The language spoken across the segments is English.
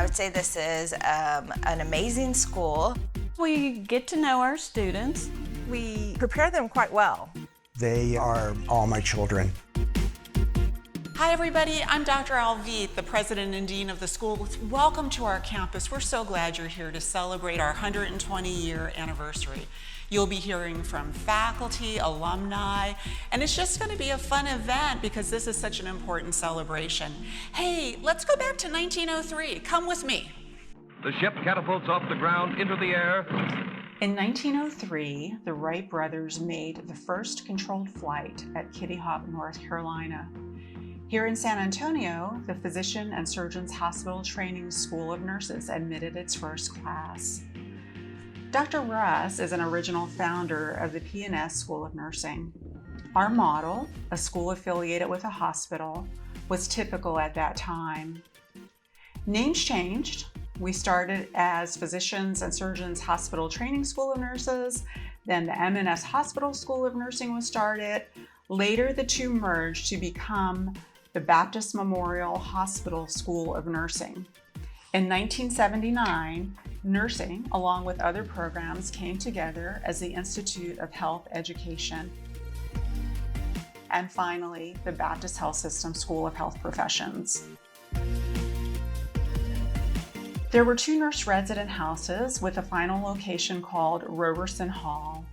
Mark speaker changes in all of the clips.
Speaker 1: would say this is an amazing school.
Speaker 2: We get to know our students.
Speaker 3: We prepare them quite well.
Speaker 4: They are all my children.
Speaker 5: Hi everybody, I'm Dr. Alveet, the president and dean of the school. Welcome to our campus. We're so glad you're here to celebrate our 120-year anniversary. You'll be hearing from faculty, alumni, and it's just going to be a fun event because this is such an important celebration. Hey, let's go back to 1903. Come with me.
Speaker 6: The ship catapults off the ground into the air.
Speaker 5: In 1903, the Wright brothers made the first controlled flight at Kitty Hawk, North Carolina. Here in San Antonio, the Physician and Surgeons Hospital Training School of Nurses admitted its first class. Dr. Russ is an original founder of the P&S School of Nursing. Our model, a school affiliated with a hospital, was typical at that time. Names changed. We started as Physicians and Surgeons Hospital Training School of Nurses, then the M&S Hospital School of Nursing was started. Later, the two merged to become the Baptist Memorial Hospital School of Nursing. In 1979, nursing, along with other programs, came together as the Institute of Health Education. And finally, the Baptist Health System School of Health Professions. There were two nurse resident houses with a final location called Roberson Hall.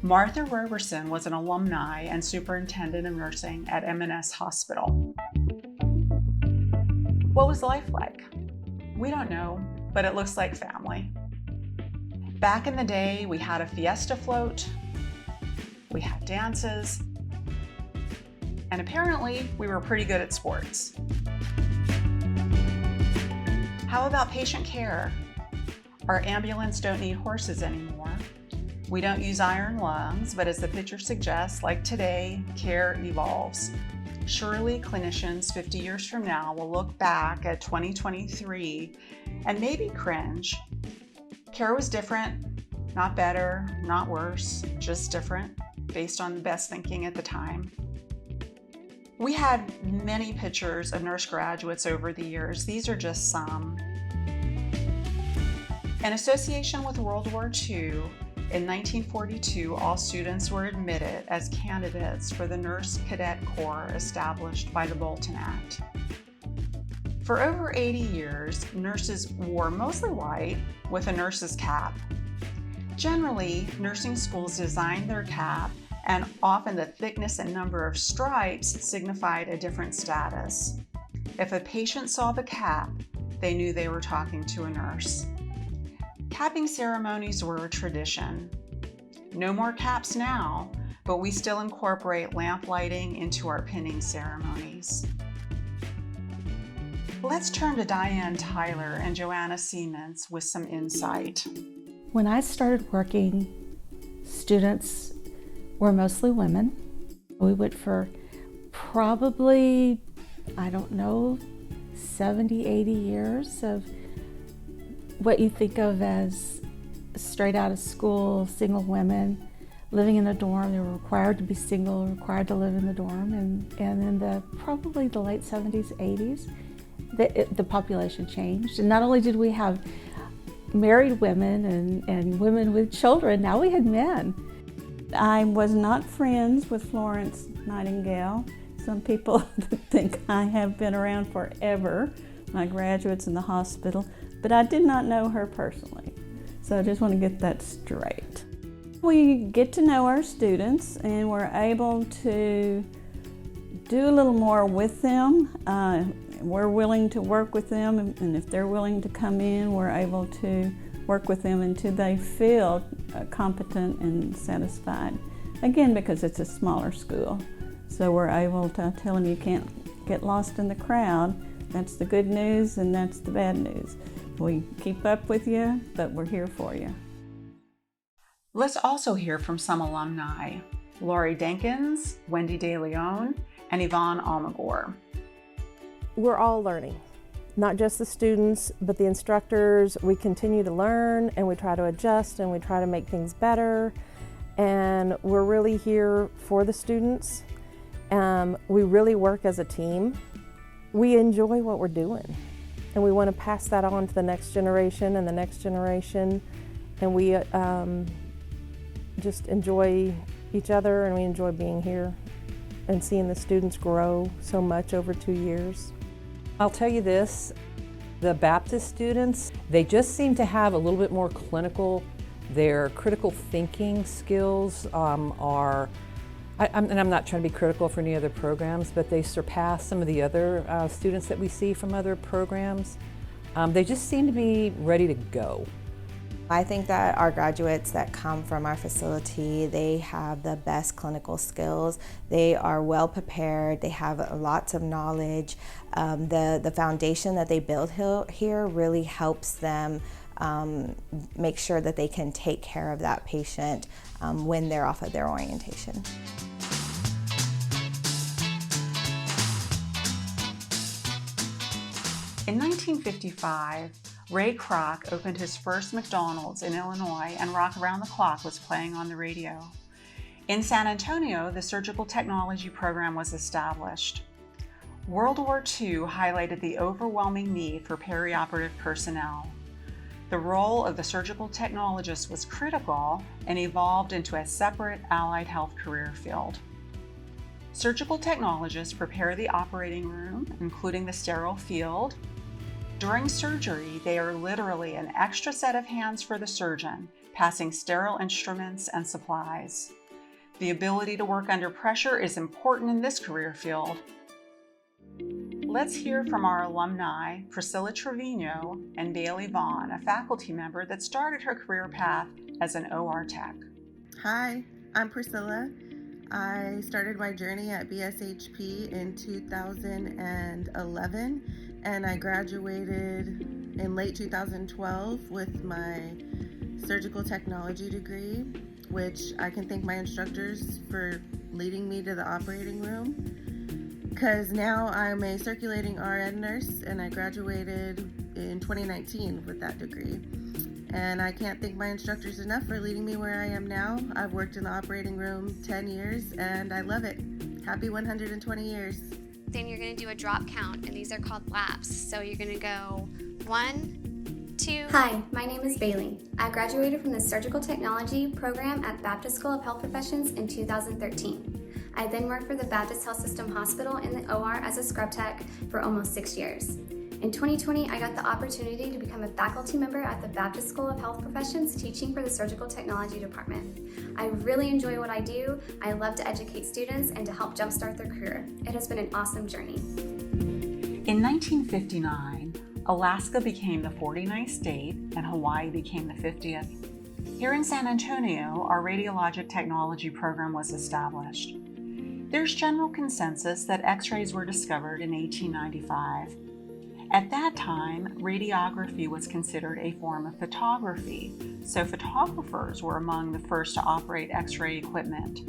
Speaker 5: Martha Roberson was an alumni and superintendent of nursing at M&S Hospital. What was life like? We don't know, but it looks like family. Back in the day, we had a fiesta float, we had dances, and apparently we were pretty good at sports. How about patient care? Our ambulance don't need horses anymore. We don't use iron lungs, but as the picture suggests, like today, care evolves. Surely clinicians 50 years from now will look back at 2023 and maybe cringe. Care was different, not better, not worse, just different, based on the best thinking at the time. We had many pictures of nurse graduates over the years. These are just some. In association with World War II, in 1942, all students were admitted as candidates for the Nurse Cadet Corps established by the Bolton Act. For over 80 years, nurses wore mostly white with a nurse's cap. Generally, nursing schools designed their cap, and often the thickness and number of stripes signified a different status. If a patient saw the cap, they knew they were talking to a nurse. Capping ceremonies were a tradition. No more caps now, but we still incorporate lamp lighting into our pinning ceremonies. Let's turn to Diane Tyler and Joanna Siemens with some insight.
Speaker 7: When I started working, students were mostly women. We went for probably, 70, 80 years of what you think of as straight out of school, single women living in a dorm. They were required to be single, required to live in the dorm. And in probably the late 70s, 80s, the population changed. And not only did we have married women and women with children, now we had men.
Speaker 2: I was not friends with Florence Nightingale. Some people think I have been around forever, my graduates in the hospital, but I did not know her personally. So I just want to get that straight. We get to know our students and we're able to do a little more with them. We're willing to work with them, and if they're willing to come in, we're able to work with them until they feel competent and satisfied. Again, because it's a smaller school. So we're able to tell them you can't get lost in the crowd. That's the good news and that's the bad news. We keep up with you, but we're here for you.
Speaker 5: Let's also hear from some alumni, Laurie Denkins, Wendy De Leon, and Yvonne Almagor.
Speaker 3: We're all learning, not just the students, but the instructors. We continue to learn and we try to adjust and we try to make things better. And we're really here for the students. We really work as a team. We enjoy what we're doing. and we want to pass that on to the next generation and the next generation. And we just enjoy each other, and we enjoy being here and seeing the students grow so much over 2 years.
Speaker 8: I'll tell you this, the Baptist students, they just seem to have a little bit more clinical. Their critical thinking skills are, and I'm not trying to be critical for any other programs, but they surpass some of the other students that we see from other programs. They just seem to be ready to go.
Speaker 9: I think that our graduates that come from our facility, they have the best clinical skills. They are well prepared. They have lots of knowledge. The foundation that they build here really helps them make sure that they can take care of that patient when they're off of their orientation.
Speaker 5: In 1955, Ray Kroc opened his first McDonald's in Illinois, and Rock Around the Clock was playing on the radio. In San Antonio, the surgical technology program was established. World War II highlighted the overwhelming need for perioperative personnel. The role of the surgical technologist was critical and evolved into a separate allied health career field. Surgical technologists prepare the operating room, including the sterile field. During surgery, they are literally an extra set of hands for the surgeon, passing sterile instruments and supplies. The ability to work under pressure is important in this career field. Let's hear from our alumni, Priscilla Trevino and Bailey Vaughn, a faculty member that started her career path as an OR tech.
Speaker 10: Hi, I'm Priscilla. I started my journey at BSHP in 2011, and I graduated in late 2012 with my surgical technology degree, which I can thank my instructors for leading me to the operating room, because now I'm a circulating RN nurse, and I graduated in 2019 with that degree. And I can't thank my instructors enough for leading me where I am now. I've worked in the operating room 10 years, and I love it. Happy 120 years.
Speaker 11: Then you're going to do a drop count, and these are called laps. So you're going to go 1, 2.
Speaker 12: Hi, my name is Bailey. I graduated from the Surgical Technology program at Baptist School of Health Professions in 2013. I then worked for the Baptist Health System Hospital in the OR as a scrub tech for almost 6 years. In 2020, I got the opportunity to become a faculty member at the Baptist School of Health Professions teaching for the Surgical Technology Department. I really enjoy what I do. I love to educate students and to help jumpstart their career. It has been an awesome journey.
Speaker 5: In 1959, Alaska became the 49th state and Hawaii became the 50th. Here in San Antonio, our radiologic technology program was established. There's general consensus that X-rays were discovered in 1895. At that time, radiography was considered a form of photography, so photographers were among the first to operate X-ray equipment.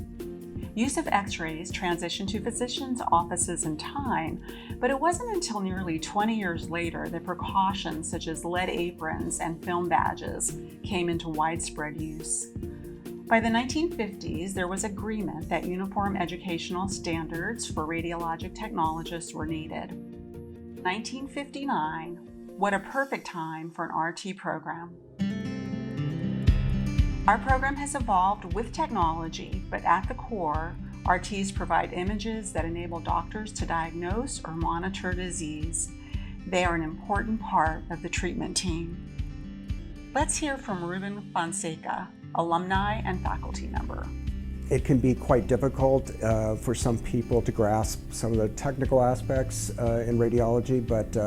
Speaker 5: Use of X-rays transitioned to physicians' offices in time, but it wasn't until nearly 20 years later that precautions such as lead aprons and film badges came into widespread use. By the 1950s, there was agreement that uniform educational standards for radiologic technologists were needed. 1959, what a perfect time for an RT program. Our program has evolved with technology, but at the core, RTs provide images that enable doctors to diagnose or monitor disease. They are an important part of the treatment team. Let's hear from Ruben Fonseca, alumni and faculty member.
Speaker 4: It can be quite difficult for some people to grasp some of the technical aspects in radiology, but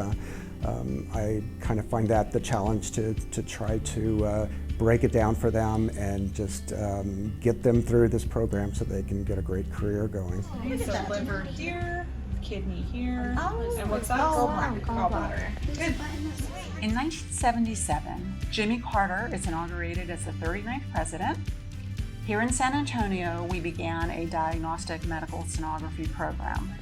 Speaker 4: I kind of find that the challenge to try to break it down for them and just get them through this program so they can get a great career going.
Speaker 13: So liver here, kidney here, and what's that? Gallbladder. Good.
Speaker 5: In 1977, Jimmy Carter is inaugurated as the 39th president. Here in San Antonio, we began a diagnostic medical sonography program.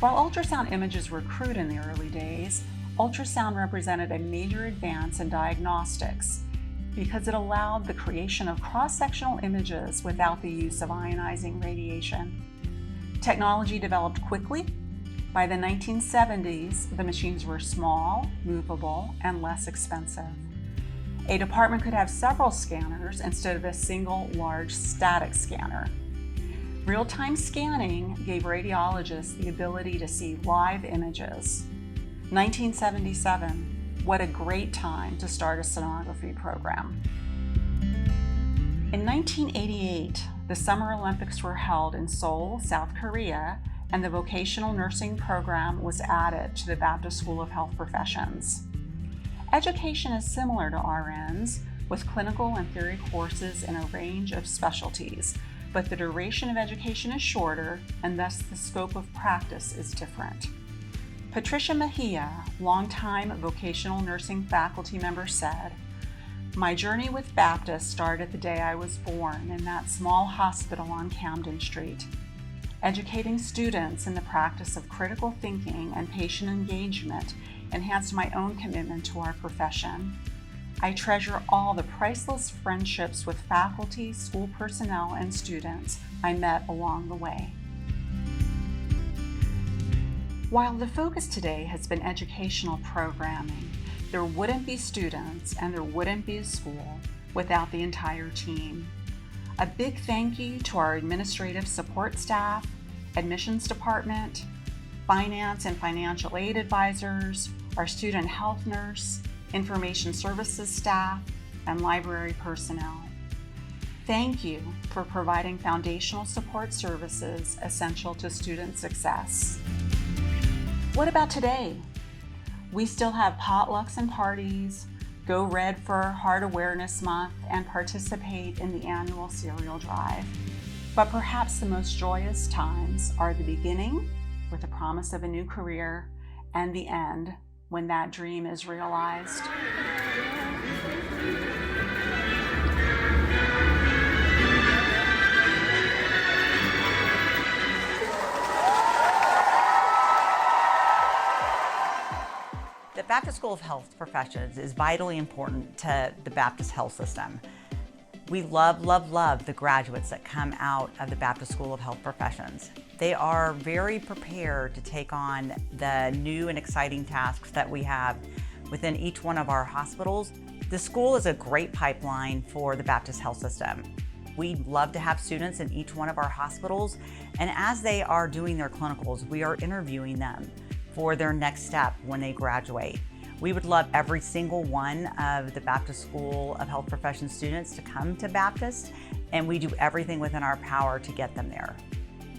Speaker 5: While ultrasound images were crude in the early days, ultrasound represented a major advance in diagnostics because it allowed the creation of cross-sectional images without the use of ionizing radiation. Technology developed quickly, By the 1970s, the machines were small, movable, and less expensive. A department could have several scanners instead of a single large static scanner. Real-time scanning gave radiologists the ability to see live images. 1977, what a great time to start a sonography program. In 1988, the Summer Olympics were held in Seoul, South Korea, and the vocational nursing program was added to the Baptist School of Health Professions. Education is similar to RNs, with clinical and theory courses in a range of specialties, but the duration of education is shorter, and thus the scope of practice is different. Patricia Mejia, longtime vocational nursing faculty member, said, "My journey with Baptist started the day I was born in that small hospital on Camden Street. Educating students in the practice of critical thinking and patient engagement enhanced my own commitment to our profession. I treasure all the priceless friendships with faculty, school personnel, and students I met along the way." While the focus today has been educational programming, there wouldn't be students and there wouldn't be a school without the entire team. A big thank you to our administrative support staff, admissions department, finance and financial aid advisors, our student health nurse, information services staff, and library personnel. Thank you for providing foundational support services essential to student success. What about today? We still have potlucks and parties, go red for Heart Awareness Month, and participate in the annual cereal drive. But perhaps the most joyous times are the beginning, with the promise of a new career, and the end, when that dream is realized.
Speaker 14: The Baptist School of Health Professions is vitally important to the Baptist health system. We love, love, love the graduates that come out of the Baptist School of Health Professions. They are very prepared to take on the new and exciting tasks that we have within each one of our hospitals. The school is a great pipeline for the Baptist health system. We love to have students in each one of our hospitals, and as they are doing their clinicals, we are interviewing them for their next step when they graduate. We would love every single one of the Baptist School of Health Professions students to come to Baptist, and we do everything within our power to get them there.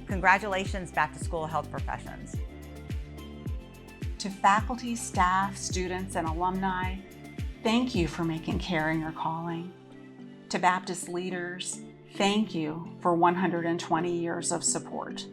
Speaker 14: Congratulations, Baptist School of Health Professions.
Speaker 5: To faculty, staff, students, and alumni, thank you for making caring your calling. To Baptist leaders, thank you for 120 years of support.